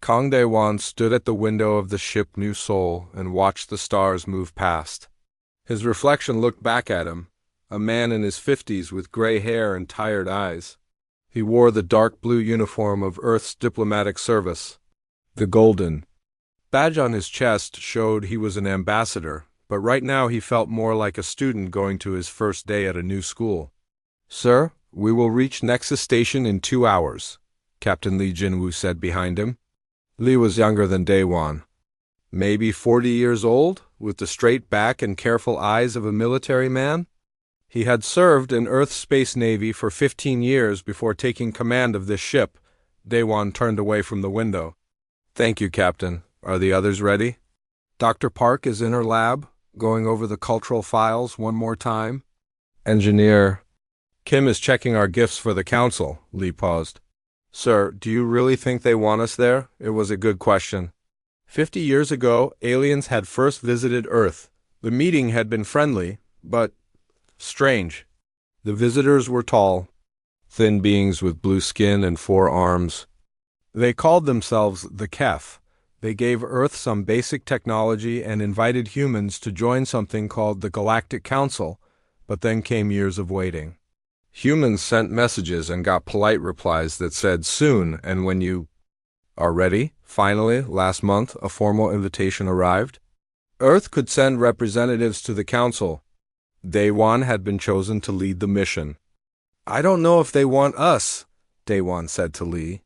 Kang Dae-won stood at the window of the ship New Seoul and watched the stars move past. His reflection looked back at him, a man in his 50s with gray hair and tired eyes. He wore the dark blue uniform of Earth's diplomatic service. The golden badge on his chest showed he was an ambassador, but right now he felt more like a student going to his first day at a new school. "Sir, we will reach Nexus Station in 2 hours," Captain Lee Jinwoo said behind him. Lee was younger than Dae-won, maybe 40 years old, with the straight back and careful eyes of a military man. He had served in Earth's Space Navy for 15 years before taking command of this ship. Dae-won turned away from the window. "Thank you, Captain. Are the others ready?" "Dr. Park is in her lab, going over the cultural files one more time." "Engineer Kim is checking our gifts for the council." Lee paused. "Sir, do you really think they want us there?" It was a good question. 50 years ago, aliens had first visited Earth. The meeting had been friendly, but strange. The visitors were tall, thin beings with blue skin and 4 arms. They called themselves the Kef. They gave Earth some basic technology and invited humans to join something called the Galactic Council, but then came years of waiting. Humans sent messages and got polite replies that said soon and when you are ready. Finally, last month, a formal invitation arrived. Earth could send representatives to the council. Dae-won had been chosen to lead the mission. "I don't know if they want us," Dae-won said to Lee.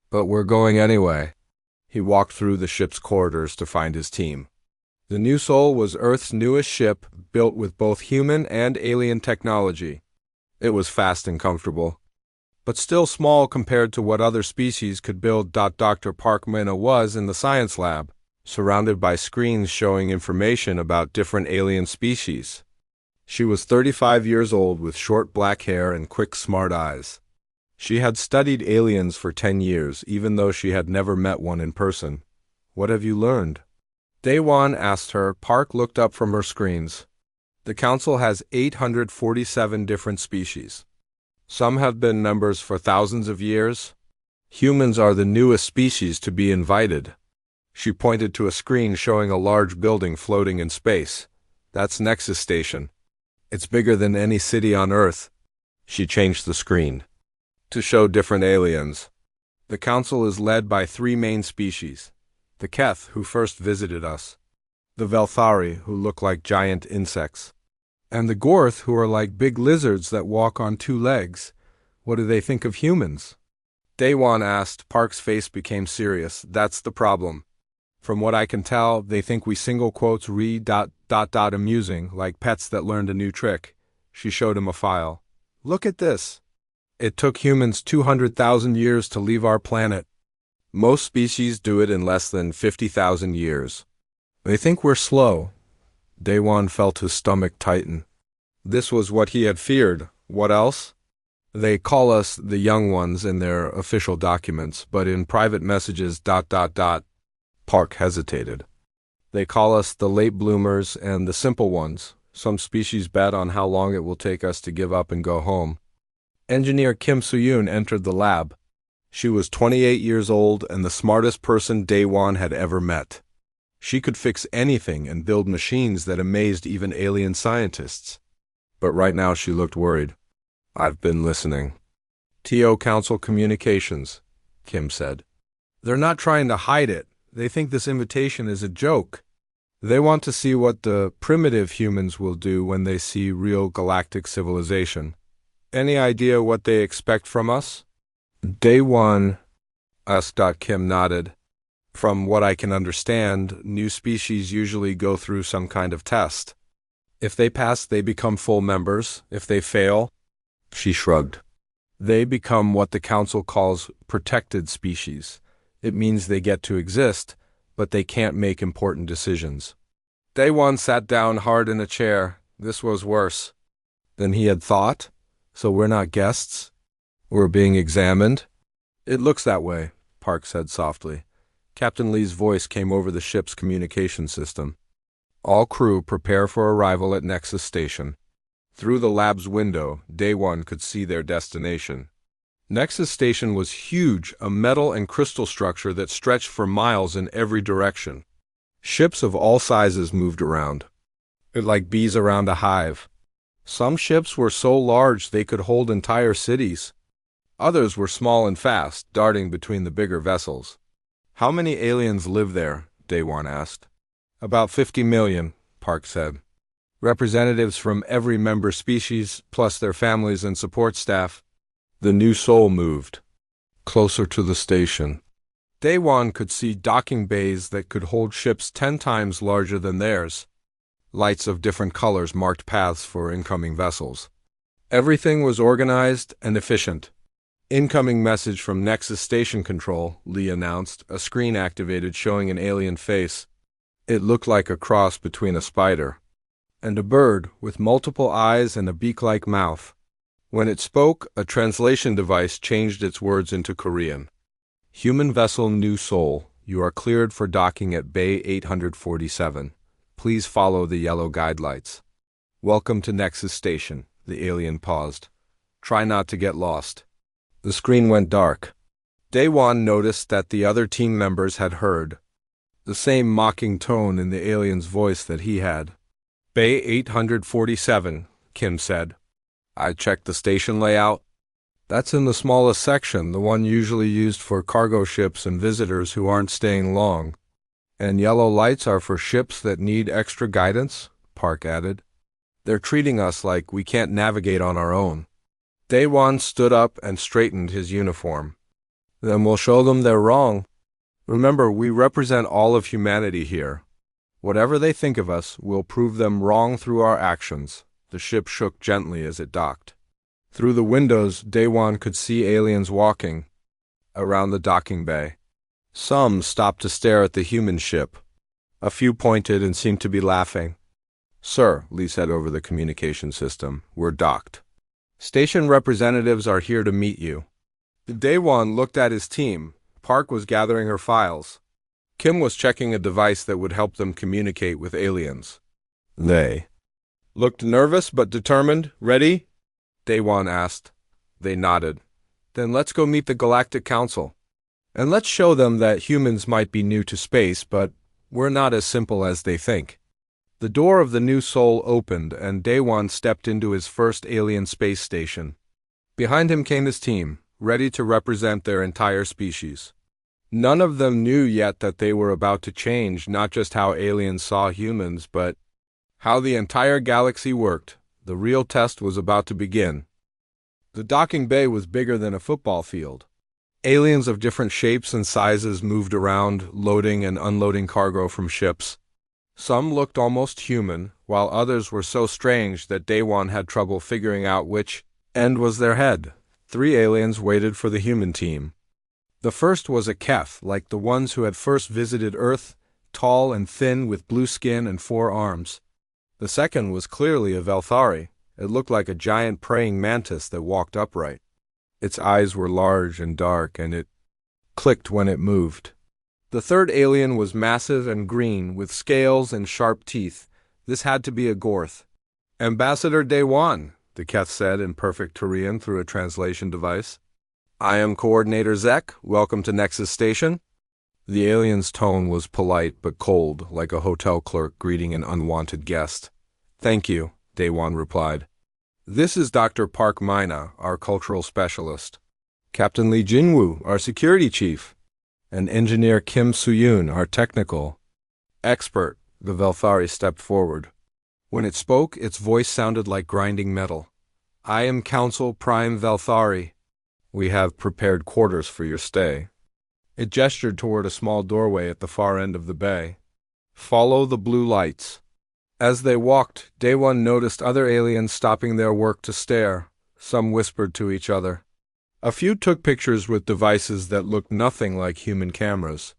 "But we're going anyway." He walked through the ship's corridors to find his team. The New Seoul was Earth's newest ship, built with both human and alien technology. It was fast and comfortable, but still small compared to what other species could build. Dr. Park Min-a was in the science lab, surrounded by screens showing information about different alien species. She was 35 years old with short black hair and quick, smart eyes. She had studied aliens for 10 years, even though she had never met one in person. "What have you learned?" Dae-won asked her. Park looked up from her screens. "The Council has 847 different species. Some have been members for thousands of years. Humans are the newest species to be invited." She pointed to a screen showing a large building floating in space. "That's Nexus Station. It's bigger than any city on Earth." She changed the screen to show different aliens. "The Council is led by 3 main species. The Keth, who first visited us. The Velthari, who look like giant insects. And the Gorth, who are like big lizards that walk on 2 legs. What do they think of humans?" Dae-won asked. Park's face became serious. "That's the problem. From what I can tell, they think we amusing, like pets that learned a new trick." She showed him a file. "Look at this. It took humans 200,000 years to leave our planet. Most species do it in less than 50,000 years. They think we're slow." Dae-won felt his stomach tighten. This was what he had feared. What else? "They call us the young ones in their official documents, but in private messages. Park hesitated. "They call us the late bloomers and the simple ones. Some species bet on how long it will take us to give up and go home." Engineer Kim Soo-yoon entered the lab. She was 28 years old and the smartest person Dae-won had ever met. She could fix anything and build machines that amazed even alien scientists. But right now she looked worried. "I've been listening." "TO Council Communications," Kim said. "They're not trying to hide it. They think this invitation is a joke. They want to see what the primitive humans will do when they see real galactic civilization. Any idea what they expect from us?" Dae-won asked. Kim nodded. "From what I can understand, new species usually go through some kind of test. If they pass, they become full members. If they fail," she shrugged, "they become what the Council calls protected species. It means they get to exist, but they can't make important decisions." Dae-won sat down hard in a chair. This was worse than he had thought. "So we're not guests? We're being examined?" "It looks that way," Park said softly. Captain Lee's voice came over the ship's communication system. "All crew prepare for arrival at Nexus Station." Through the lab's window, Dae-won could see their destination. Nexus Station was huge, a metal and crystal structure that stretched for miles in every direction. Ships of all sizes moved around, like bees around a hive. Some ships were so large they could hold entire cities. Others were small and fast, darting between the bigger vessels. "How many aliens live there?" Daewon asked. "About 50 million, Park said. Representatives from every member species, plus their families and support staff." The new soul moved closer to the station. Daewon could see docking bays that could hold ships 10 times larger than theirs. Lights of different colors marked paths for incoming vessels. Everything was organized and efficient. "Incoming message from Nexus Station Control," Lee announced, a screen activated showing an alien face. It looked like a cross between a spider and a bird with multiple eyes and a beak-like mouth. When it spoke, a translation device changed its words into Korean. "Human vessel New Soul, you are cleared for docking at Bay 847. Please follow the yellow guide lights. Welcome to Nexus Station." The alien paused. "Try not to get lost." The screen went dark. Daewon noticed that the other team members had heard the same mocking tone in the alien's voice that he had. "Bay 847, Kim said. "I checked the station layout. That's in the smallest section, the one usually used for cargo ships and visitors who aren't staying long. And yellow lights are for ships that need extra guidance," Park added. "They're treating us like we can't navigate on our own." Daewon stood up and straightened his uniform. "Then we'll show them they're wrong. Remember, we represent all of humanity here. Whatever they think of us, we'll prove them wrong through our actions." The ship shook gently as it docked. Through the windows, Daewon could see aliens walking around the docking bay. Some stopped to stare at the human ship. A few pointed and seemed to be laughing. "Sir," Lee said over the communication system, "we're docked. Station representatives are here to meet you." Daewon looked at his team. Park was gathering her files. Kim was checking a device that would help them communicate with aliens. They looked nervous but determined. "Ready?" Daewon asked. They nodded. "Then let's go meet the Galactic Council. And let's show them that humans might be new to space, but we're not as simple as they think." The door of the new soul opened, and Daewon stepped into his first alien space station. Behind him came his team, ready to represent their entire species. None of them knew yet that they were about to change not just how aliens saw humans, but how the entire galaxy worked. The real test was about to begin. The docking bay was bigger than a football field. Aliens of different shapes and sizes moved around, loading and unloading cargo from ships. Some looked almost human, while others were so strange that Daewon had trouble figuring out which end was their head. 3 aliens waited for the human team. The first was a Keth, like the ones who had first visited Earth, tall and thin with blue skin and 4 arms. The second was clearly a Velthari. It looked like a giant praying mantis that walked upright. Its eyes were large and dark, and it clicked when it moved. The third alien was massive and green, with scales and sharp teeth. This had to be a Gorth. "Ambassador Daewon," the Keth said in perfect Korean through a translation device. "I am Coordinator Zek. Welcome to Nexus Station." The alien's tone was polite but cold, like a hotel clerk greeting an unwanted guest. "Thank you," Daewon replied. "This is Dr. Park Mina, our cultural specialist. Captain Lee Jinwoo, our security chief. And Engineer Kim Soo-yoon, our technical expert." The Velthari stepped forward. When it spoke, its voice sounded like grinding metal. "I am Council Prime Velthari. We have prepared quarters for your stay." It gestured toward a small doorway at the far end of the bay. "Follow the blue lights." As they walked, Daewon noticed other aliens stopping their work to stare. Some whispered to each other. A few took pictures with devices that looked nothing like human cameras.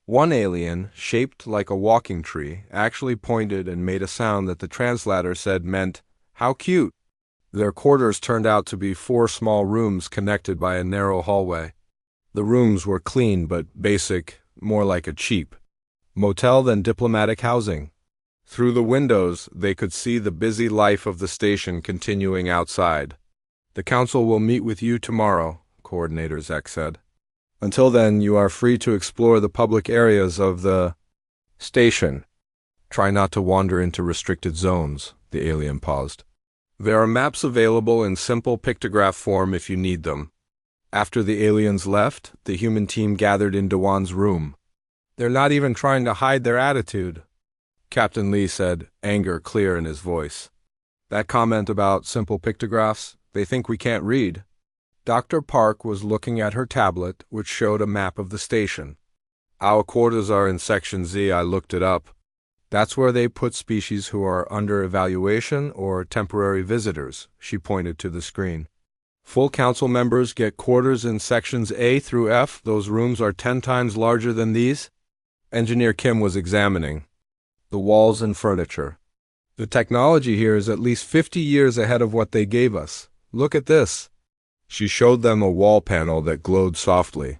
One alien, shaped like a walking tree, actually pointed and made a sound that the translator said meant, "How cute." Their quarters turned out to be 4 small rooms connected by a narrow hallway. The rooms were clean but basic, more like a cheap motel than diplomatic housing. Through the windows, they could see the busy life of the station continuing outside. "The council will meet with you tomorrow," Coordinator Zek said. Until then, you are free to explore the public areas of the station. Try not to wander into restricted zones, the alien paused. There are maps available in simple pictograph form if you need them. After the aliens left, the human team gathered in Dewan's room. They're not even trying to hide their attitude, Captain Lee said, anger clear in his voice. That comment about simple pictographs, they think we can't read. Dr. Park was looking at her tablet, which showed a map of the station. Our quarters are in Section Z, I looked it up. That's where they put species who are under evaluation or temporary visitors, she pointed to the screen. Full council members get quarters in Sections A through F. Those rooms are 10 times larger than these. Engineer Kim was examining the walls and furniture. The technology here is at least 50 years ahead of what they gave us. Look at this. She showed them a wall panel that glowed softly.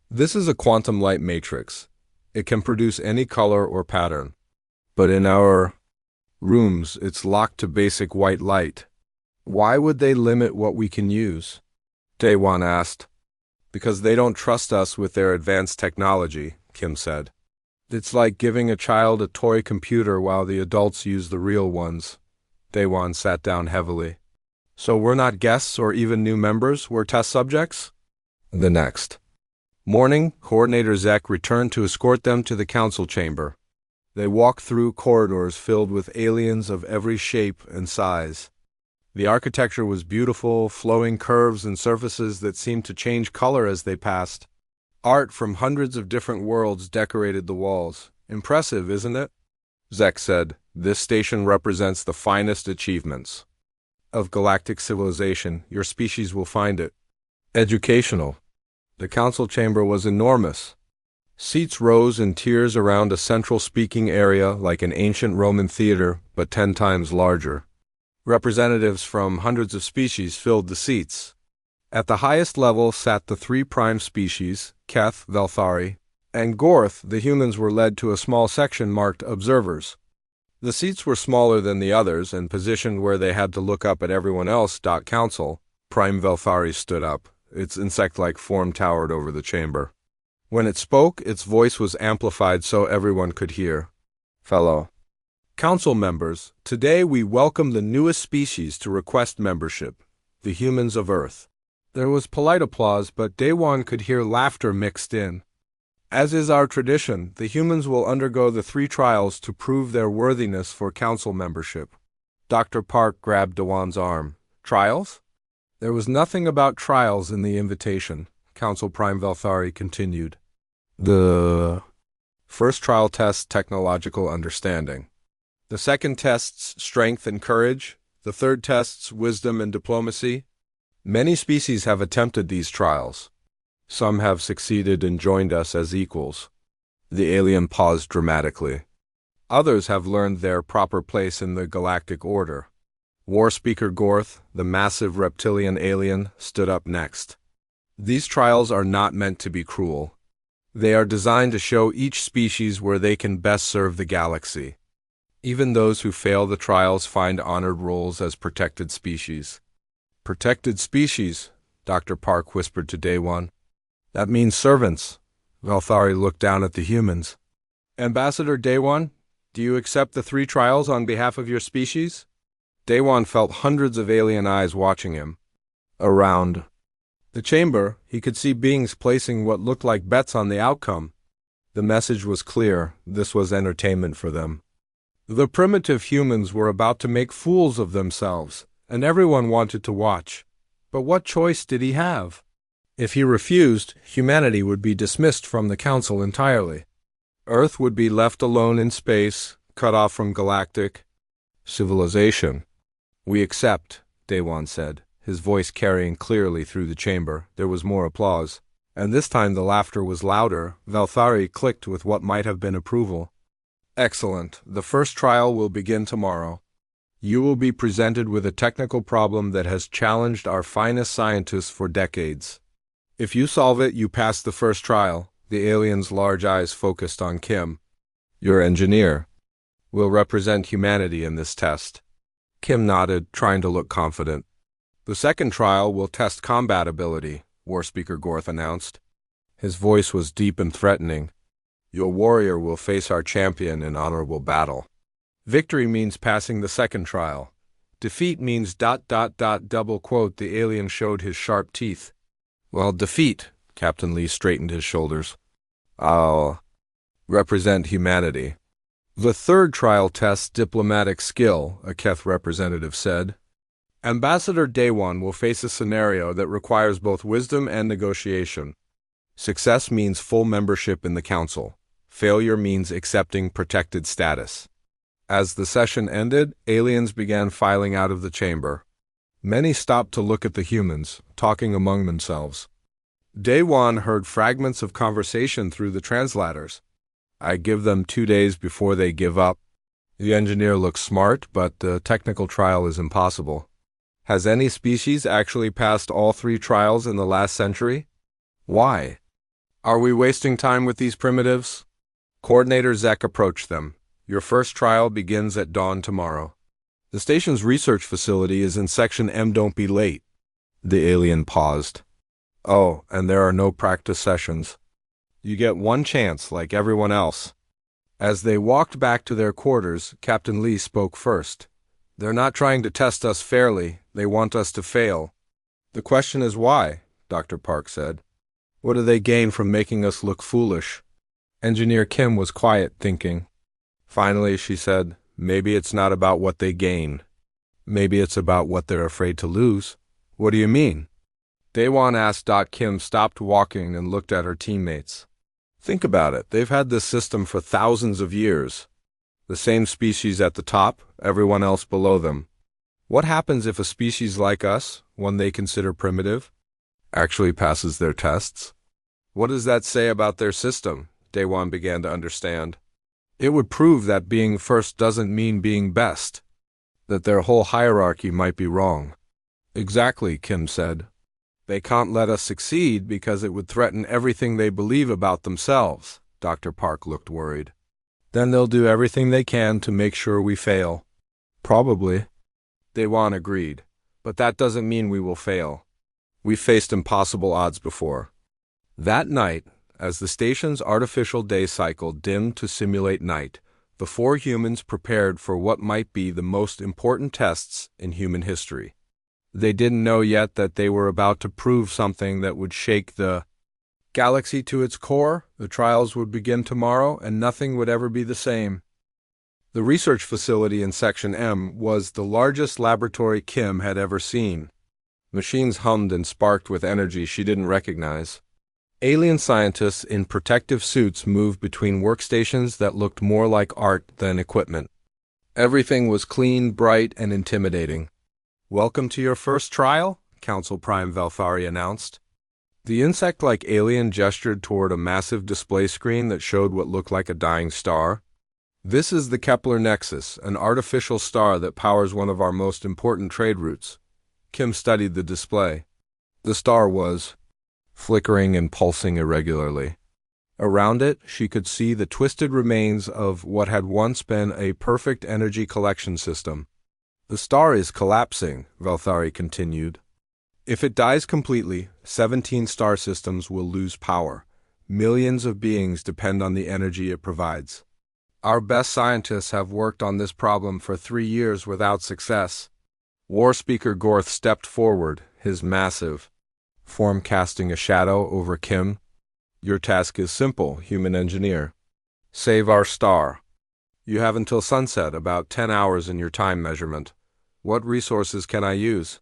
This is a quantum light matrix. It can produce any color or pattern. But in our rooms, it's locked to basic white light. Why would they limit what we can use? Daewon asked. Because they don't trust us with their advanced technology, Kim said. It's like giving a child a toy computer while the adults use the real ones. Daewon sat down heavily. So we're not guests or even new members, we're test subjects? The next morning, Coordinator Zek returned to escort them to the council chamber. They walked through corridors filled with aliens of every shape and size. The architecture was beautiful, flowing curves and surfaces that seemed to change color as they passed. Art from hundreds of different worlds decorated the walls. Impressive, isn't it? Zek said, this station represents the finest achievements of galactic civilization. Your species will find it educational. The council chamber was enormous. Seats rose in tiers around a central speaking area like an ancient Roman theater, but 10 times larger. Representatives from hundreds of species filled the seats. At the highest level sat the 3 prime species, Keth, Velthari, and Gorth. The humans were led to a small section marked Observers. The seats were smaller than the others and positioned where they had to look up at everyone else. Council. Prime Velthari stood up. Its insect-like form towered over the chamber. When it spoke, its voice was amplified so everyone could hear. Fellow council members, today we welcome the newest species to request membership, the humans of Earth. There was polite applause, but Daewon could hear laughter mixed in. As is our tradition, the humans will undergo the 3 trials to prove their worthiness for council membership. Dr. Park grabbed Daewon's arm. Trials? There was nothing about trials in the invitation. Council Prime Velthari continued. The first trial tests technological understanding. The second tests strength and courage. The third tests wisdom and diplomacy. Many species have attempted these trials. Some have succeeded and joined us as equals. The alien paused dramatically. Others have learned their proper place in the galactic order. War Speaker Gorth, the massive reptilian alien, stood up next. These trials are not meant to be cruel. They are designed to show each species where they can best serve the galaxy. Even those who fail the trials find honored roles as protected species. Protected species, Dr. Park whispered to Daewon. That means servants. Velthari looked down at the humans. Ambassador Daewon, do you accept the 3 trials on behalf of your species? Daewon felt hundreds of alien eyes watching him. Around the chamber, he could see beings placing what looked like bets on the outcome. The message was clear. This was entertainment for them. The primitive humans were about to make fools of themselves, and everyone wanted to watch. But what choice did he have? If he refused, humanity would be dismissed from the council entirely. Earth would be left alone in space, cut off from galactic civilization. We accept, Daewon said, his voice carrying clearly through the chamber. There was more applause, and this time the laughter was louder. Velthari clicked with what might have been approval. Excellent. The first trial will begin tomorrow. You will be presented with a technical problem that has challenged our finest scientists for decades. If you solve it, you pass the first trial. The alien's large eyes focused on Kim. Your engineer will represent humanity in this test. Kim nodded, trying to look confident. The second trial will test combat ability. War Speaker Gorth announced. His voice was deep and threatening. Your warrior will face our champion in honorable battle. Victory means passing the second trial. Defeat means ... double quote. The alien showed his sharp teeth. Well, defeat, Captain Lee straightened his shoulders. I'll represent humanity. The third trial tests diplomatic skill, a Keth representative said. Ambassador Daewon will face a scenario that requires both wisdom and negotiation. Success means full membership in the council. Failure means accepting protected status. As the session ended, aliens began filing out of the chamber. Many stopped to look at the humans, talking among themselves. Daewon heard fragments of conversation through the translators. I give them 2 days before they give up. The engineer looks smart, but the technical trial is impossible. Has any species actually passed all 3 trials in the last century? Why? Are we wasting time with these primitives? Coordinator Zek approached them. Your first trial begins at dawn tomorrow. The station's research facility is in Section M. Don't be late. The alien paused. Oh, and there are no practice sessions. You get one chance, like everyone else. As they walked back to their quarters, Captain Lee spoke first. They're not trying to test us fairly. They want us to fail. The question is why, Dr. Park said. What do they gain from making us look foolish? Engineer Kim was quiet, thinking. Finally, she said, maybe it's not about what they gain. Maybe it's about what they're afraid to lose. What do you mean? Daewon asked. Kim stopped walking and looked at her teammates. Think about it. They've had this system for thousands of years. The same species at the top, everyone else below them. What happens if a species like us, one they consider primitive, actually passes their tests? What does that say about their system? Daewon began to understand. It would prove that being first doesn't mean being best, that their whole hierarchy might be wrong. Exactly, Kim said. They can't let us succeed because it would threaten everything they believe about themselves. Dr. Park looked worried. Then they'll do everything they can to make sure we fail. Probably. Daewon agreed. But that doesn't mean we will fail. We've faced impossible odds before. That night, as the station's artificial day cycle dimmed to simulate night, the 4 humans prepared for what might be the most important tests in human history. They didn't know yet that they were about to prove something that would shake the galaxy to its core. The trials would begin tomorrow, and nothing would ever be the same. The research facility in Section M was the largest laboratory Kim had ever seen. Machines hummed and sparked with energy she didn't recognize. Alien scientists in protective suits moved between workstations that looked more like art than equipment. Everything was clean, bright, and intimidating. Welcome to your first trial, Council Prime Velthari announced. The insect-like alien gestured toward a massive display screen that showed what looked like a dying star. This is the Kepler Nexus, an artificial star that powers one of our most important trade routes. Kim studied the display. The star was flickering and pulsing irregularly. Around it, she could see the twisted remains of what had once been a perfect energy collection system. The star is collapsing, Velthari continued. If it dies completely, 17 star systems will lose power. Millions of beings depend on the energy it provides. Our best scientists have worked on this problem for 3 years without success. War Speaker Gorth stepped forward, his massive form casting a shadow over Kim. Your task is simple, human engineer. Save our star. You have until sunset, about 10 hours in your time measurement. What resources can I use?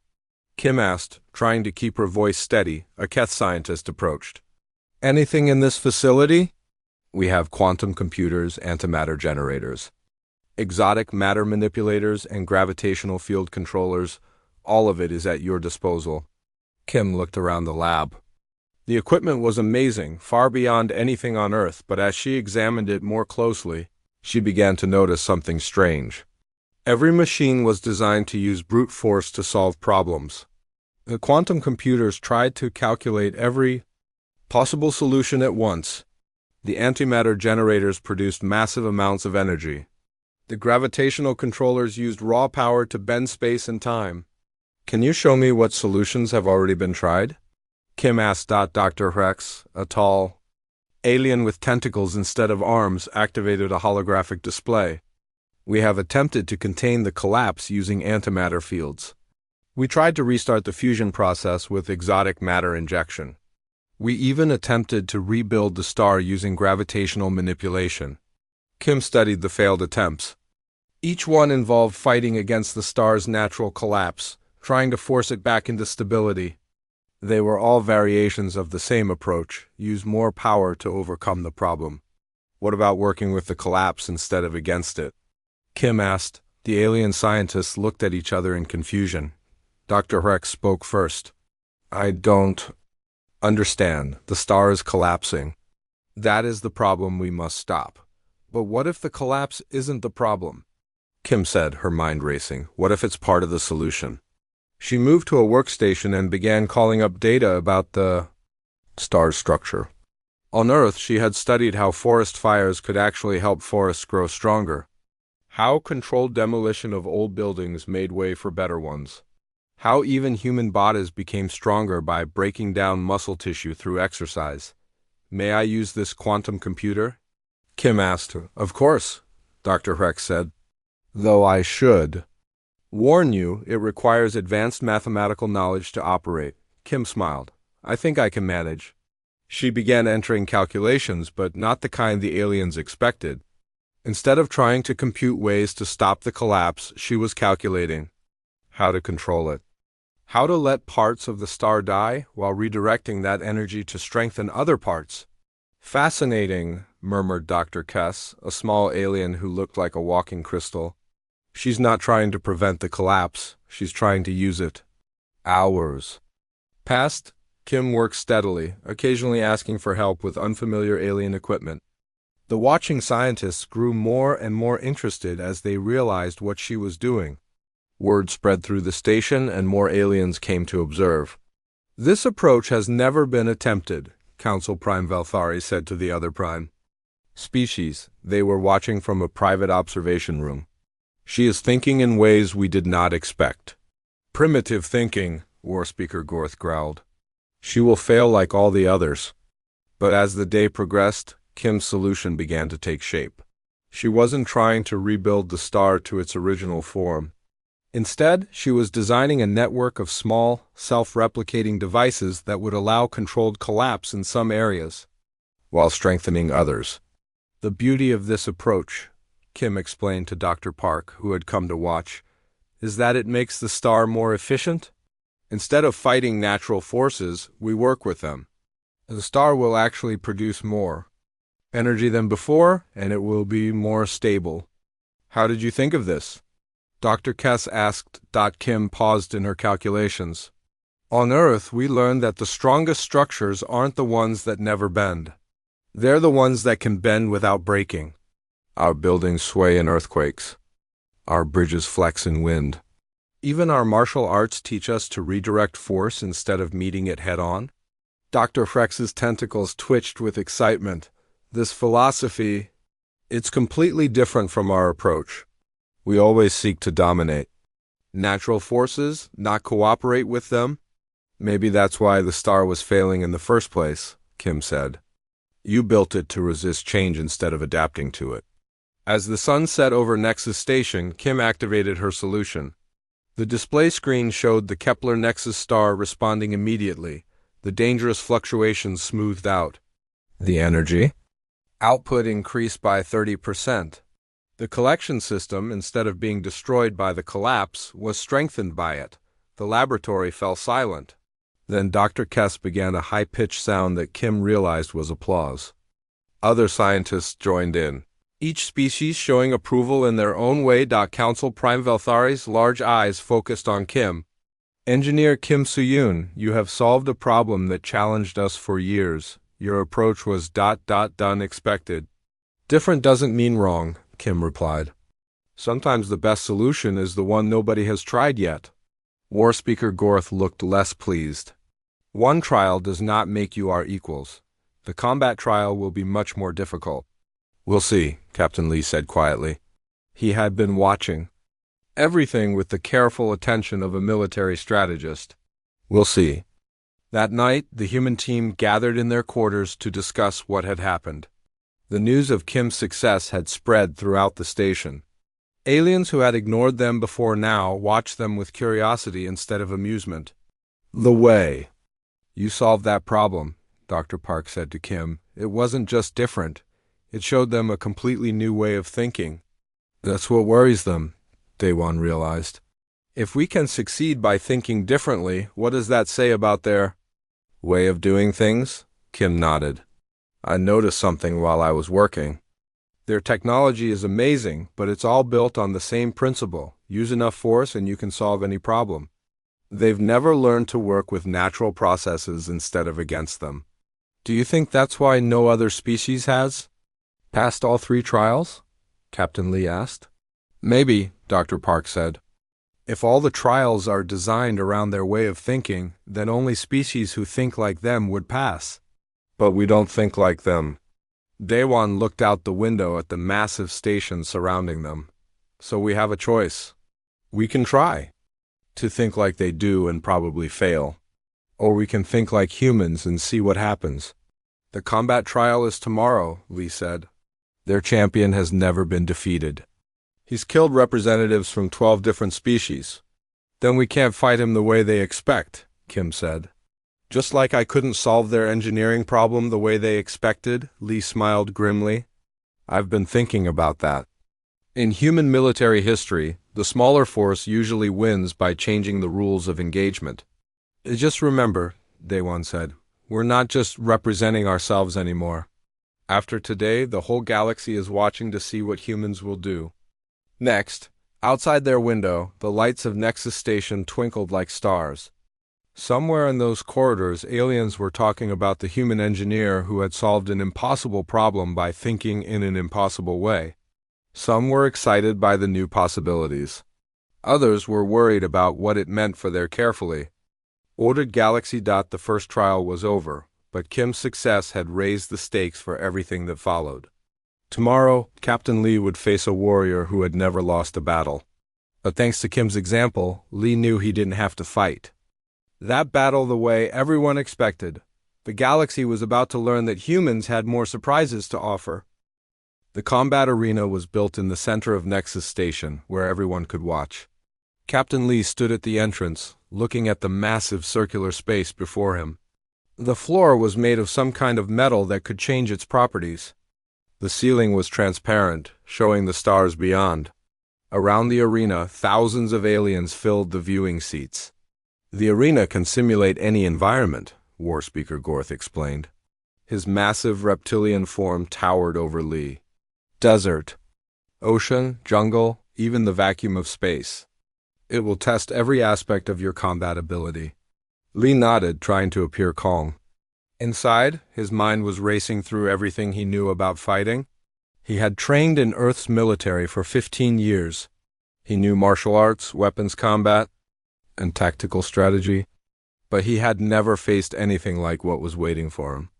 Kim asked, trying to keep her voice steady. A Keth scientist approached. Anything in this facility? We have quantum computers, antimatter generators, exotic matter manipulators, and gravitational field controllers. All of it is at your disposal. Kim looked around the lab. The equipment was amazing, far beyond anything on Earth, but as she examined it more closely, she began to notice something strange. Every machine was designed to use brute force to solve problems. The quantum computers tried to calculate every possible solution at once. The antimatter generators produced massive amounts of energy. The gravitational controllers used raw power to bend space and time. Can you show me what solutions have already been tried? Kim asked. Dr. Rex, a tall alien with tentacles instead of arms, activated a holographic display. We have attempted to contain the collapse using antimatter fields. We tried to restart the fusion process with exotic matter injection. We even attempted to rebuild the star using gravitational manipulation. Kim studied the failed attempts. Each one involved fighting against the star's natural collapse, trying to force it back into stability. They were all variations of the same approach, use more power to overcome the problem. What about working with the collapse instead of against it? Kim asked. The alien scientists looked at each other in confusion. Dr. Rex spoke first. I don't understand. The star is collapsing. That is the problem we must stop. But what if the collapse isn't the problem? Kim said, her mind racing. What if it's part of the solution? She moved to a workstation and began calling up data about the star's structure. On Earth, she had studied how forest fires could actually help forests grow stronger. How controlled demolition of old buildings made way for better ones. How even human bodies became stronger by breaking down muscle tissue through exercise. May I use this quantum computer? Kim asked. Of course, Dr. Rex said. Though I should warn you, it requires advanced mathematical knowledge to operate. Kim smiled. I think I can manage. She began entering calculations, but not the kind the aliens expected. Instead of trying to compute ways to stop the collapse, she was calculating how to control it. How to let parts of the star die while redirecting that energy to strengthen other parts. Fascinating, murmured Dr. Kess, a small alien who looked like a walking crystal. She's not trying to prevent the collapse, she's trying to use it. Hours passed. Kim worked steadily, occasionally asking for help with unfamiliar alien equipment. The watching scientists grew more and more interested as they realized what she was doing. Word spread through the station and more aliens came to observe. This approach has never been attempted, Council Prime Valthari said to the other Prime species. They were watching from a private observation room. She is thinking in ways we did not expect. Primitive thinking, War Speaker Gorth growled. She will fail like all the others. But as the day progressed, Kim's solution began to take shape. She wasn't trying to rebuild the star to its original form. Instead, she was designing a network of small, self-replicating devices that would allow controlled collapse in some areas, while strengthening others. The beauty of this approach, Kim explained to Dr. Park, who had come to watch, is that it makes the star more efficient. Instead of fighting natural forces, we work with them. The star will actually produce more energy than before, and it will be more stable. How did you think of this? Dr. Kess asked. Kim paused in her calculations. On Earth, we learned that the strongest structures aren't the ones that never bend. They're the ones that can bend without breaking. Our buildings sway in earthquakes. Our bridges flex in wind. Even our martial arts teach us to redirect force instead of meeting it head-on. Dr. Frex's tentacles twitched with excitement. This philosophy, it's completely different from our approach. We always seek to dominate natural forces, not cooperate with them. Maybe that's why the star was failing in the first place, Kim said. You built it to resist change instead of adapting to it. As the sun set over Nexus Station, Kim activated her solution. The display screen showed the Kepler Nexus star responding immediately, the dangerous fluctuations smoothed out. The energy output increased by 30%. The collection system, instead of being destroyed by the collapse, was strengthened by it. The laboratory fell silent. Then Dr. Kess began a high-pitched sound that Kim realized was applause. Other scientists joined in, each species showing approval in their own way. Council Prime Valthari's large eyes focused on Kim. Engineer Kim Soo-yoon, you have solved a problem that challenged us for years. Your approach was unexpected. Different doesn't mean wrong, Kim replied. Sometimes the best solution is the one nobody has tried yet. War Speaker Gorth looked less pleased. One trial does not make you our equals. The combat trial will be much more difficult. We'll see, Captain Lee said quietly. He had been watching everything with the careful attention of a military strategist. We'll see. That night, the human team gathered in their quarters to discuss what had happened. The news of Kim's success had spread throughout the station. Aliens who had ignored them before now watched them with curiosity instead of amusement. "The way you solved that problem," Dr. Park said to Kim. "It wasn't just different. It showed them a completely new way of thinking." "That's what worries them," Daewon realized. "If we can succeed by thinking differently, what does that say about their way of doing things?" Kim nodded. "I noticed something while I was working. Their technology is amazing, but it's all built on the same principle. Use enough force and you can solve any problem. They've never learned to work with natural processes instead of against them." "Do you think that's why no other species has passed all 3 trials?" Captain Lee asked. "Maybe," Dr. Park said. "If all the trials are designed around their way of thinking, then only species who think like them would pass." "But we don't think like them." Daewon looked out the window at the massive station surrounding them. "So we have a choice. We can try to think like they do and probably fail. Or we can think like humans and see what happens." "The combat trial is tomorrow," Lee said. "Their champion has never been defeated. He's killed representatives from 12 different species." "Then we can't fight him the way they expect," Kim said. "Just like I couldn't solve their engineering problem the way they expected," Lee smiled grimly. "I've been thinking about that. In human military history, the smaller force usually wins by changing the rules of engagement." "Just remember," Daewon said, "we're not just representing ourselves anymore. After today, the whole galaxy is watching to see what humans will do." Next, outside their window, the lights of Nexus Station twinkled like stars. Somewhere in those corridors, aliens were talking about the human engineer who had solved an impossible problem by thinking in an impossible way. Some were excited by the new possibilities. Others were worried about what it meant for their carefully ordered galaxy. The first trial was over, but Kim's success had raised the stakes for everything that followed. Tomorrow, Captain Lee would face a warrior who had never lost a battle. But thanks to Kim's example, Lee knew he didn't have to fight that battle the way everyone expected. The galaxy was about to learn that humans had more surprises to offer. The combat arena was built in the center of Nexus Station, where everyone could watch. Captain Lee stood at the entrance, looking at the massive circular space before him. The floor was made of some kind of metal that could change its properties. The ceiling was transparent, showing the stars beyond. Around the arena, thousands of aliens filled the viewing seats. "The arena can simulate any environment," War Speaker Gorth explained. His massive reptilian form towered over Lee. "Desert, ocean, jungle, even the vacuum of space. It will test every aspect of your combat ability." Lee nodded, trying to appear calm. Inside, his mind was racing through everything he knew about fighting. He had trained in Earth's military for 15 years. He knew martial arts, weapons combat, and tactical strategy, but he had never faced anything like what was waiting for him.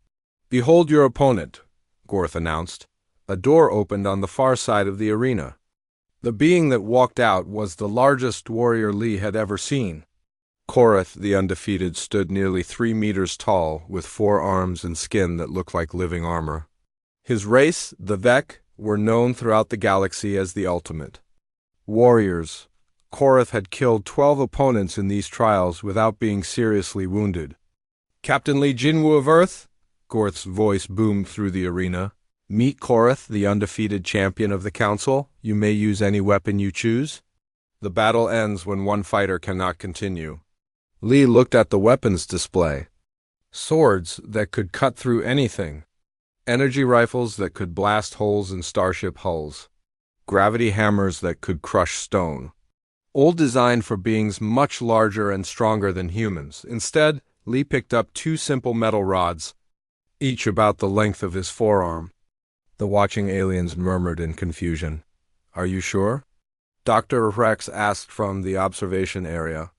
"Behold your opponent," Gorth announced. A door opened on the far side of the arena. The being that walked out was the largest warrior Lee had ever seen. Korath, the undefeated, stood nearly 3 meters tall, with 4 arms and skin that looked like living armor. His race, the Vek, were known throughout the galaxy as the ultimate warriors. Korath had killed 12 opponents in these trials without being seriously wounded. "Captain Lee Jinwoo of Earth?" Gorth's voice boomed through the arena. "Meet Korath, the undefeated champion of the Council. You may use any weapon you choose. The battle ends when one fighter cannot continue." Lee looked at the weapons display. Swords that could cut through anything. Energy rifles that could blast holes in starship hulls. Gravity hammers that could crush stone. All designed for beings much larger and stronger than humans. Instead, Lee picked up 2 simple metal rods, each about the length of his forearm. The watching aliens murmured in confusion. "Are you sure?" Dr. Rex asked from the observation area.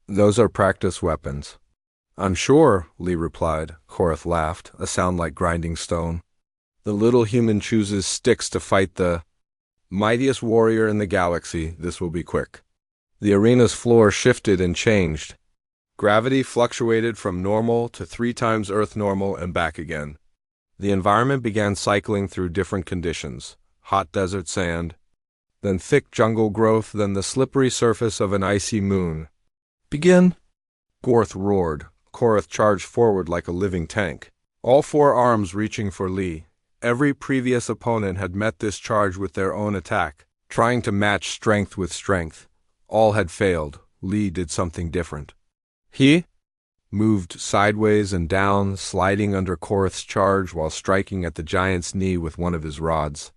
"Those are practice weapons." "I'm sure," Lee replied. Korath laughed, a sound like grinding stone. "The little human chooses sticks to fight the mightiest warrior in the galaxy. This will be quick." The arena's floor shifted and changed. Gravity fluctuated from normal to 3 times Earth normal and back again. The environment began cycling through different conditions: hot desert sand, then thick jungle growth, then the slippery surface of an icy moon. "Begin!" Gorth roared. Korath charged forward like a living tank, all 4 arms reaching for Lee. Every previous opponent had met this charge with their own attack, trying to match strength with strength. All had failed. Lee did something different. He moved sideways and down, sliding under Korath's charge while striking at the giant's knee with one of his rods.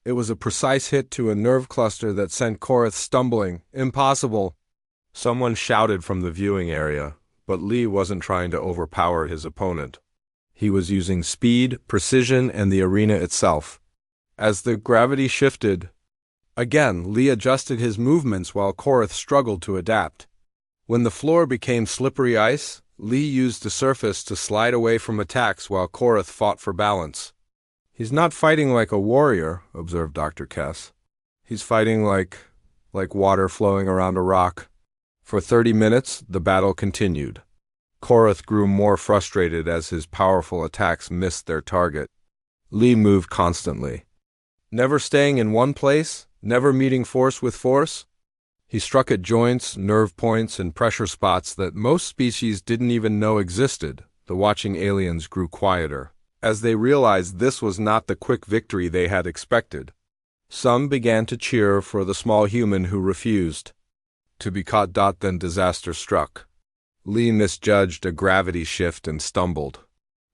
It was a precise hit to a nerve cluster that sent Korath stumbling. "Impossible!" Someone shouted from the viewing area, but Lee wasn't trying to overpower his opponent. He was using speed, precision, and the arena itself. As the gravity shifted, again, Lee adjusted his movements while Korath struggled to adapt. When the floor became slippery ice, Lee used the surface to slide away from attacks while Korath fought for balance. "He's not fighting like a warrior," observed Dr. Kess. "He's fighting like water flowing around a rock." For 30 minutes, the battle continued. Korath grew more frustrated as his powerful attacks missed their target. Lee moved constantly, never staying in one place, never meeting force with force. He struck at joints, nerve points, and pressure spots that most species didn't even know existed. The watching aliens grew quieter, as they realized this was not the quick victory they had expected. Some began to cheer for the small human who refused to be caught. Then disaster struck. Lee misjudged a gravity shift and stumbled.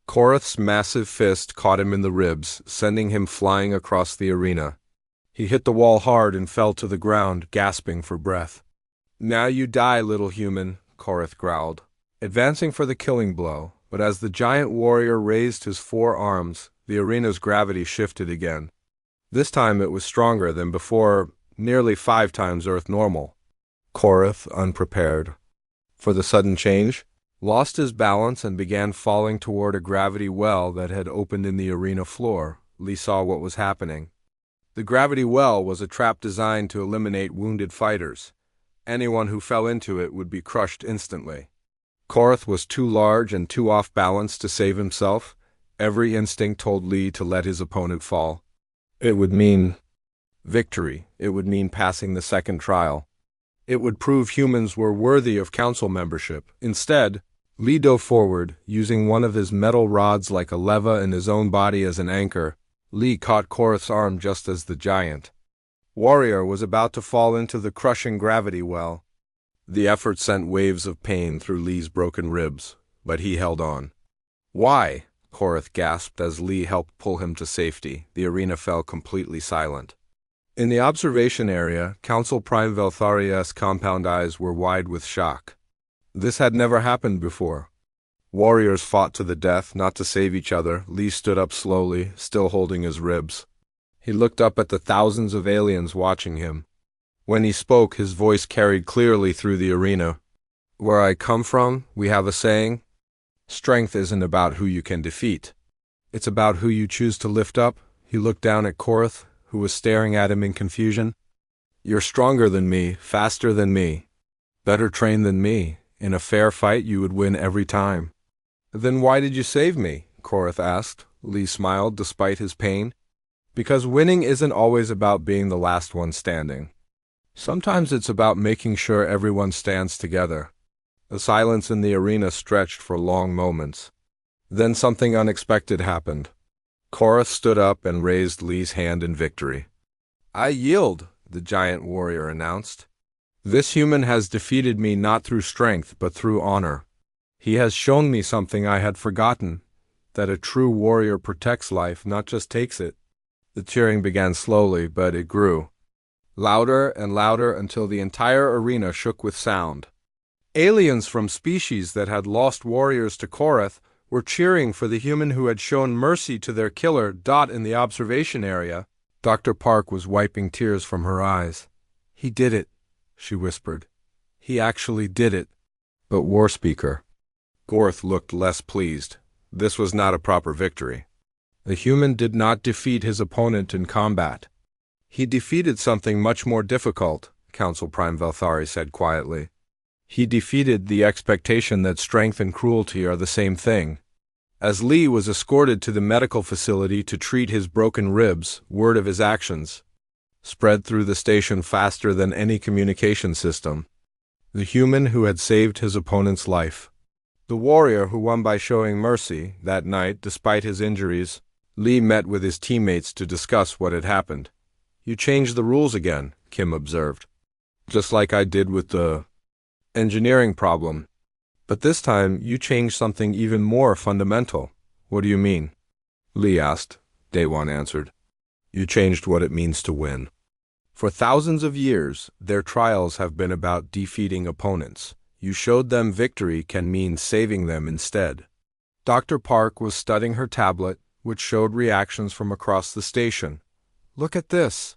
Korath's massive fist caught him in the ribs, sending him flying across the arena. He hit the wall hard and fell to the ground, gasping for breath. "Now you die, little human," Korath growled, advancing for the killing blow. But as the giant warrior raised his 4 arms, the arena's gravity shifted again. This time it was stronger than before, nearly 5 times Earth normal. Korath, unprepared for the sudden change, lost his balance and began falling toward a gravity well that had opened in the arena floor. Lee saw what was happening. The gravity well was a trap designed to eliminate wounded fighters. Anyone who fell into it would be crushed instantly. Korath was too large and too off balance to save himself. Every instinct told Lee to let his opponent fall. It would mean victory. It would mean passing the second trial. It would prove humans were worthy of council membership. Instead, Lee dove forward, using one of his metal rods like a leva and his own body as an anchor. Lee caught Korath's arm just as the giant warrior was about to fall into the crushing gravity well. The effort sent waves of pain through Lee's broken ribs, but he held on. "Why?" Korath gasped as Lee helped pull him to safety. The arena fell completely silent. In the observation area, Council Prime Veltharia's compound eyes were wide with shock. This had never happened before. Warriors fought to the death, not to save each other. Lee stood up slowly, still holding his ribs. He looked up at the thousands of aliens watching him. When he spoke, his voice carried clearly through the arena. "Where I come from, we have a saying. Strength isn't about who you can defeat. It's about who you choose to lift up." He looked down at Korath, who was staring at him in confusion. "You're stronger than me, faster than me, better trained than me. In a fair fight, you would win every time." "Then why did you save me?" Korath asked. Lee smiled despite his pain. "Because winning isn't always about being the last one standing. Sometimes it's about making sure everyone stands together." The silence in the arena stretched for long moments. Then something unexpected happened. Korath stood up and raised Lee's hand in victory. "I yield," the giant warrior announced. "This human has defeated me not through strength but through honor. He has shown me something I had forgotten, that a true warrior protects life, not just takes it." The cheering began slowly, but it grew. Louder and louder until the entire arena shook with sound. Aliens from species that had lost warriors to Korath were cheering for the human who had shown mercy to their killer. In the observation area, Dr. Park was wiping tears from her eyes. "He did it," she whispered. "He actually did it." But War Speaker Gorth looked less pleased. This was not a proper victory. The human did not defeat his opponent in combat. He defeated something much more difficult, Council Prime Velthari said quietly. He defeated the expectation that strength and cruelty are the same thing. As Lee was escorted to the medical facility to treat his broken ribs, word of his actions spread through the station faster than any communication system. The human who had saved his opponent's life. The warrior who won by showing mercy. That night, despite his injuries, Lee met with his teammates to discuss what had happened. "You changed the rules again," Kim observed. "Just like I did with the engineering problem. But this time, you changed something even more fundamental." "What do you mean?" Lee asked. Daewon answered. "You changed what it means to win. For thousands of years, their trials have been about defeating opponents. You showed them victory can mean saving them instead." Dr. Park was studying her tablet, which showed reactions from across the station. "Look at this.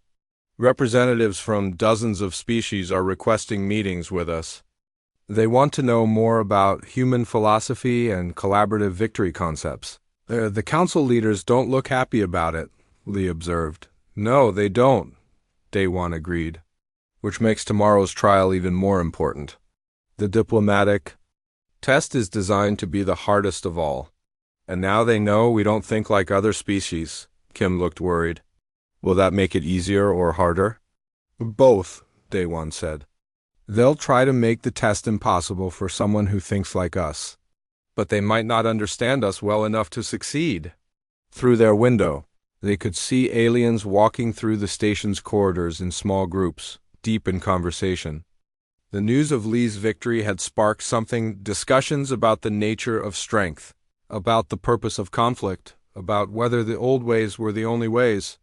Representatives from dozens of species are requesting meetings with us. They want to know more about human philosophy and collaborative victory concepts." The council leaders don't look happy about it," Lee observed. "No, they don't," Daewon agreed, "which makes tomorrow's trial even more important. The diplomatic test is designed to be the hardest of all. And now they know we don't think like other species." Kim looked worried. "Will that make it easier or harder?" "Both," Daewon said. "They'll try to make the test impossible for someone who thinks like us. But they might not understand us well enough to succeed." Through their window, they could see aliens walking through the station's corridors in small groups, deep in conversation. The news of Lee's victory had sparked discussions about the nature of strength, about the purpose of conflict, about whether the old ways were the only ways.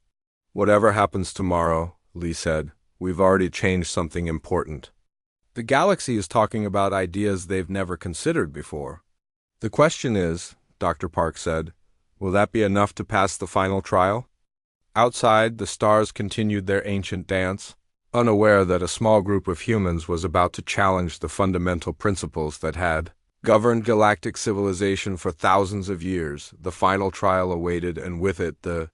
"Whatever happens tomorrow," Lee said, "we've already changed something important. The galaxy is talking about ideas they've never considered before. The question is," Dr. Park said, "will that be enough to pass the final trial?" Outside, the stars continued their ancient dance, unaware that a small group of humans was about to challenge the fundamental principles that had governed galactic civilization for thousands of years. The final trial awaited, and with it the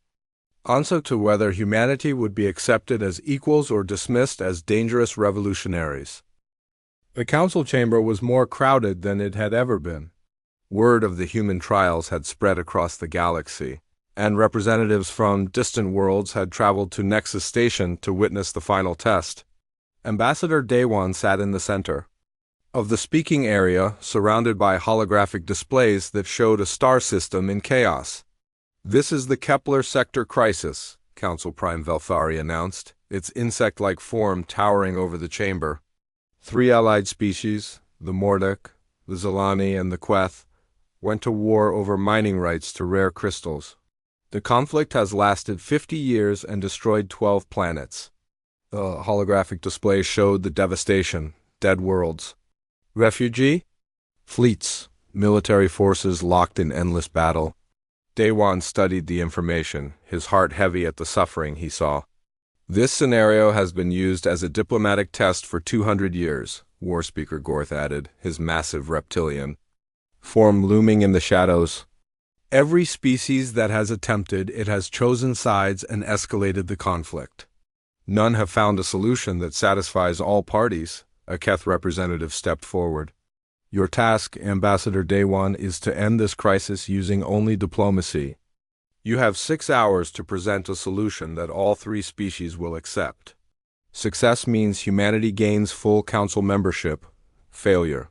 answer to whether humanity would be accepted as equals or dismissed as dangerous revolutionaries. The council chamber was more crowded than it had ever been. Word of the human trials had spread across the galaxy, and representatives from distant worlds had traveled to Nexus Station to witness the final test. Ambassador Daewon sat in the center of the speaking area, surrounded by holographic displays that showed a star system in chaos. "This is the Kepler Sector Crisis," Council Prime Velthari announced, its insect-like form towering over the chamber. 3 allied species, the Mordic, the Zilani, and the Queth, went to war over mining rights to rare crystals. The conflict has lasted 50 years and destroyed 12 planets. The holographic display showed the devastation, dead worlds, refugee fleets, military forces locked in endless battle. Daewon studied the information, his heart heavy at the suffering he saw. "This scenario has been used as a diplomatic test for 200 years, War Speaker Gorth added, his massive reptilian form looming in the shadows. "Every species that has attempted it has chosen sides and escalated the conflict. None have found a solution that satisfies all parties." A Keth representative stepped forward. "Your task, Ambassador Daewon, is to end this crisis using only diplomacy. You have 6 hours to present a solution that all 3 species will accept. Success means humanity gains full council membership. Failure."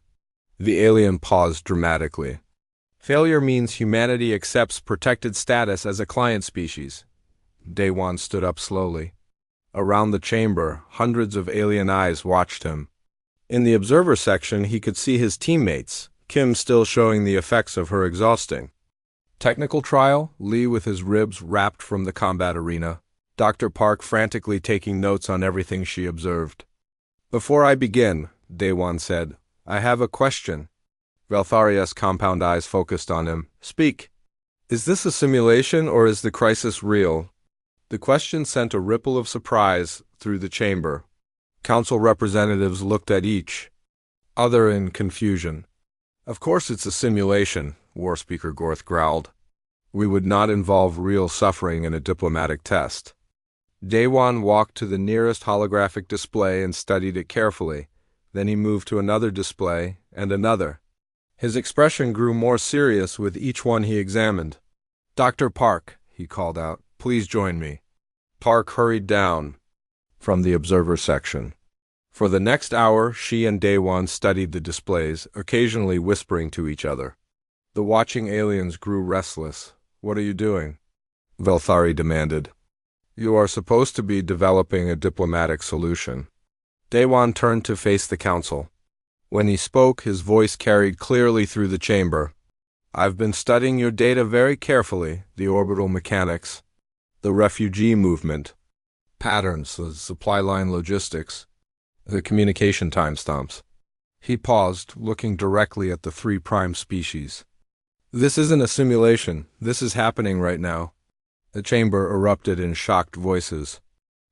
The alien paused dramatically. "Failure means humanity accepts protected status as a client species." Daewon stood up slowly. Around the chamber, hundreds of alien eyes watched him. In the observer section, he could see his teammates, Kim still showing the effects of her exhausting technical trial, Lee with his ribs wrapped from the combat arena, Dr. Park frantically taking notes on everything she observed. "Before I begin," Daewon said, "I have a question." Veltharia's compound eyes focused on him. "Speak. Is this a simulation or is the crisis real?" The question sent a ripple of surprise through the chamber. Council representatives looked at each other in confusion. "Of course it's a simulation," War Speaker Gorth growled. "We would not involve real suffering in a diplomatic test." Daewon walked to the nearest holographic display and studied it carefully, Then he moved to another display, and another. His expression grew more serious with each one he examined. "Dr. Park," he called out, "please join me." Park hurried down from the observer section. For the next hour, she and Daewon studied the displays, occasionally whispering to each other. The watching aliens grew restless. "What are you doing?" Velthari demanded. "You are supposed to be developing a diplomatic solution." Daewon turned to face the council. When he spoke, his voice carried clearly through the chamber. "I've been studying your data very carefully, the orbital mechanics, the refugee movement, patterns, the supply line logistics, the communication timestamps." He paused, looking directly at the 3' species. "This isn't a simulation. This is happening right now." The chamber erupted in shocked voices.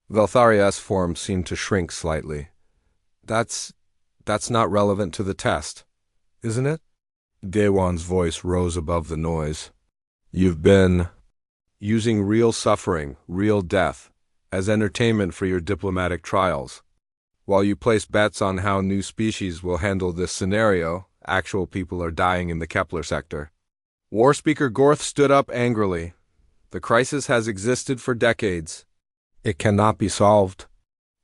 Velthari's form seemed to shrink slightly. That's not relevant to the test, isn't it?" Daewon's voice rose above the noise. "You've been using real suffering, real death, as entertainment for your diplomatic trials. While you place bets on how new species will handle this scenario, actual people are dying in the Kepler sector." War Speaker Gorth stood up angrily. "The crisis has existed for decades. It cannot be solved.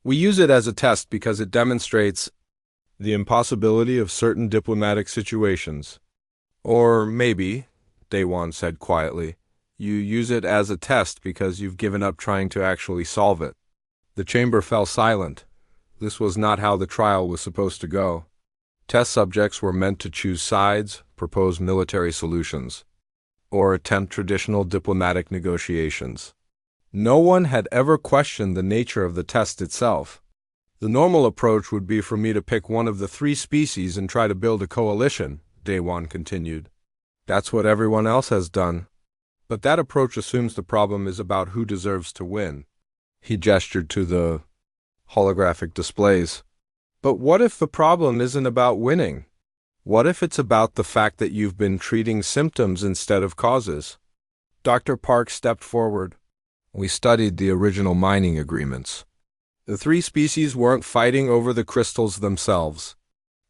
We use it as a test because it demonstrates the impossibility of certain diplomatic situations. Or maybe," Daewon said quietly, "you use it as a test because you've given up trying to actually solve it." The chamber fell silent. This was not how the trial was supposed to go. Test subjects were meant to choose sides, propose military solutions, or attempt traditional diplomatic negotiations. No one had ever questioned the nature of the test itself. "The normal approach would be for me to pick one of the 3 species and try to build a coalition," Daewon continued. "That's what everyone else has done. But that approach assumes the problem is about who deserves to win." He gestured to the holographic displays. "But what if the problem isn't about winning? What if it's about the fact that you've been treating symptoms instead of causes?" Dr. Park stepped forward. "We studied the original mining agreements. The 3 species weren't fighting over the crystals themselves.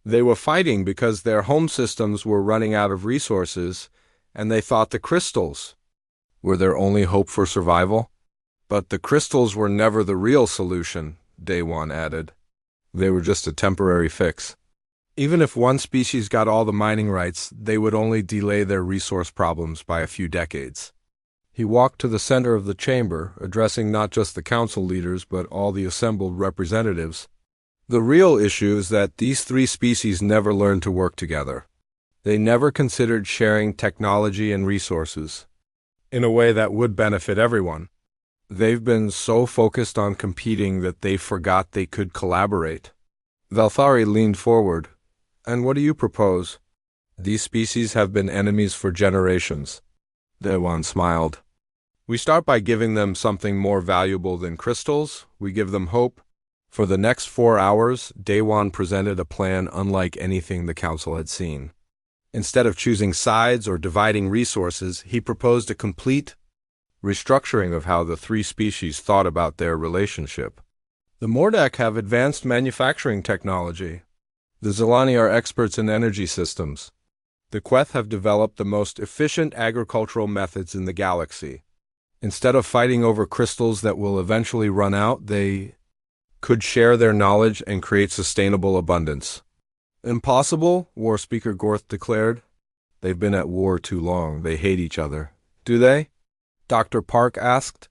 They were fighting because their home systems were running out of resources, and they thought the crystals were their only hope for survival. But the crystals were never the real solution," Daewon added. "They were just a temporary fix. Even if one species got all the mining rights, they would only delay their resource problems by a few decades." He walked to the center of the chamber, addressing not just the council leaders but all the assembled representatives. "The real issue is that these 3 species never learned to work together. They never considered sharing technology and resources in a way that would benefit everyone. They've been so focused on competing that they forgot they could collaborate." Velthari leaned forward. "And what do you propose?" "These species have been enemies for generations." Daewon smiled. "We start by giving them something more valuable than crystals. We give them hope." For the next 4 hours, Daewon presented a plan unlike anything the council had seen. Instead of choosing sides or dividing resources, he proposed a complete restructuring of how the 3 species thought about their relationship. "The Mordak have advanced manufacturing technology. The Zilani are experts in energy systems. The Queth have developed the most efficient agricultural methods in the galaxy. Instead of fighting over crystals that will eventually run out, they could share their knowledge and create sustainable abundance." "Impossible," War Speaker Gorth declared. "They've been at war too long. They hate each other." "Do they?" Dr. Park asked.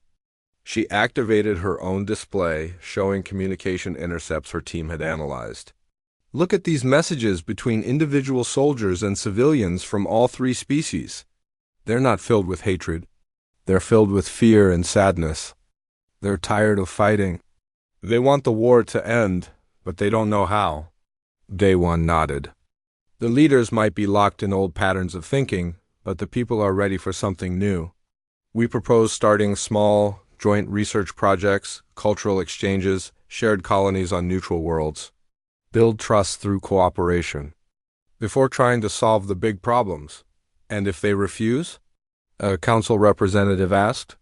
She activated her own display, showing communication intercepts her team had analyzed. "Look at these messages between individual soldiers and civilians from all 3 species. They're not filled with hatred. They're filled with fear and sadness. They're tired of fighting. They want the war to end, but they don't know how." Daewon nodded. "The leaders might be locked in old patterns of thinking, but the people are ready for something new. We propose starting small, joint research projects, cultural exchanges, shared colonies on neutral worlds. Build trust through cooperation, before trying to solve the big problems." "And if they refuse?" a council representative asked.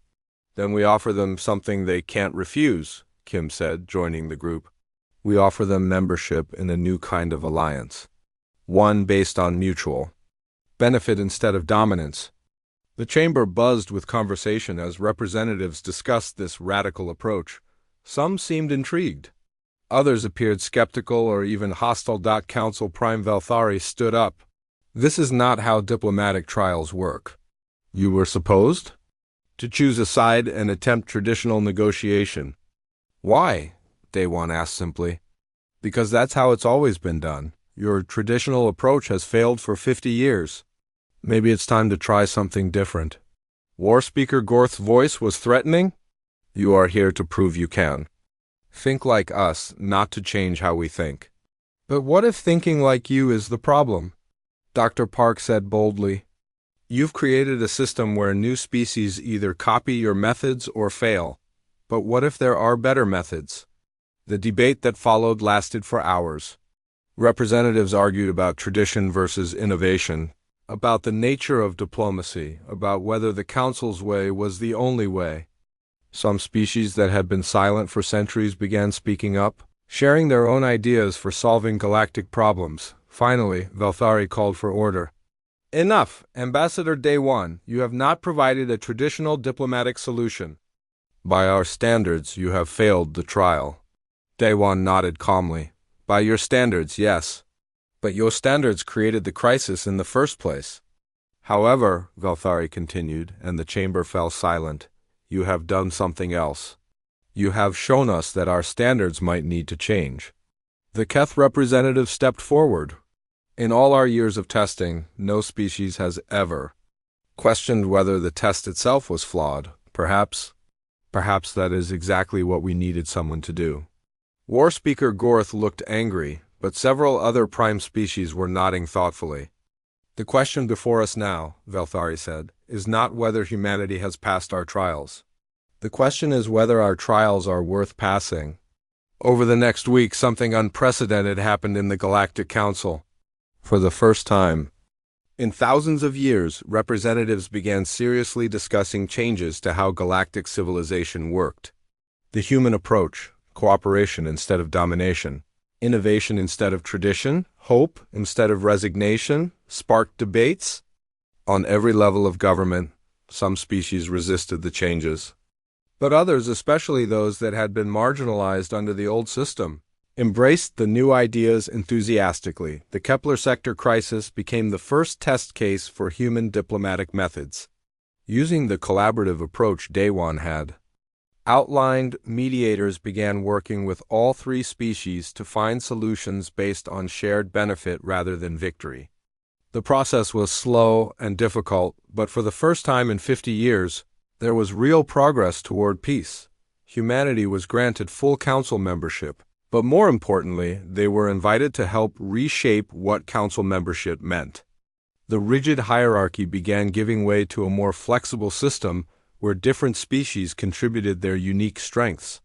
"Then we offer them something they can't refuse," Kim said, joining the group. We offer them membership in a new kind of alliance. One based on mutual benefit instead of dominance. The chamber buzzed with conversation as representatives discussed this radical approach. Some seemed intrigued. Others appeared skeptical or even hostile. Council Prime Velthari stood up. This is not how diplomatic trials work. You were supposed to choose a side and attempt traditional negotiation. Why? Daewon asked simply. Because that's how it's always been done. Your traditional approach has failed for 50 years. Maybe it's time to try something different. War Speaker Gorth's voice was threatening. You are here to prove you can. Think like us, not to change how we think. But what if thinking like you is the problem? Dr. Park said boldly. You've created a system where new species either copy your methods or fail. But what if there are better methods? The debate that followed lasted for hours. Representatives argued about tradition versus innovation, about the nature of diplomacy, about whether the Council's way was the only way. Some species that had been silent for centuries began speaking up, sharing their own ideas for solving galactic problems. Finally, Velthari called for order. Enough, Ambassador Daewon, you have not provided a traditional diplomatic solution. By our standards, you have failed the trial. Daewon nodded calmly. By your standards, yes. But your standards created the crisis in the first place. However, Velthari continued, and the chamber fell silent, you have done something else. You have shown us that our standards might need to change. The Keth representative stepped forward. In all our years of testing, no species has ever questioned whether the test itself was flawed. Perhaps that is exactly what we needed someone to do. War Speaker Gorth looked angry, but several other prime species were nodding thoughtfully. The question before us now, Velthari said, is not whether humanity has passed our trials. The question is whether our trials are worth passing. Over the next week, something unprecedented happened in the Galactic Council. For the first time in thousands of years, representatives began seriously discussing changes to how galactic civilization worked. The human approach, cooperation instead of domination, innovation instead of tradition, hope instead of resignation, sparked debates. On every level of government, some species resisted the changes. But others, especially those that had been marginalized under the old system, embraced the new ideas enthusiastically. The Kepler sector crisis became the first test case for human diplomatic methods. Using the collaborative approach Daewon had outlined, mediators began working with all three species to find solutions based on shared benefit rather than victory. The process was slow and difficult, but for the first time in 50 years, there was real progress toward peace. Humanity was granted full council membership, but more importantly, they were invited to help reshape what council membership meant. The rigid hierarchy began giving way to a more flexible system where different species contributed their unique strengths.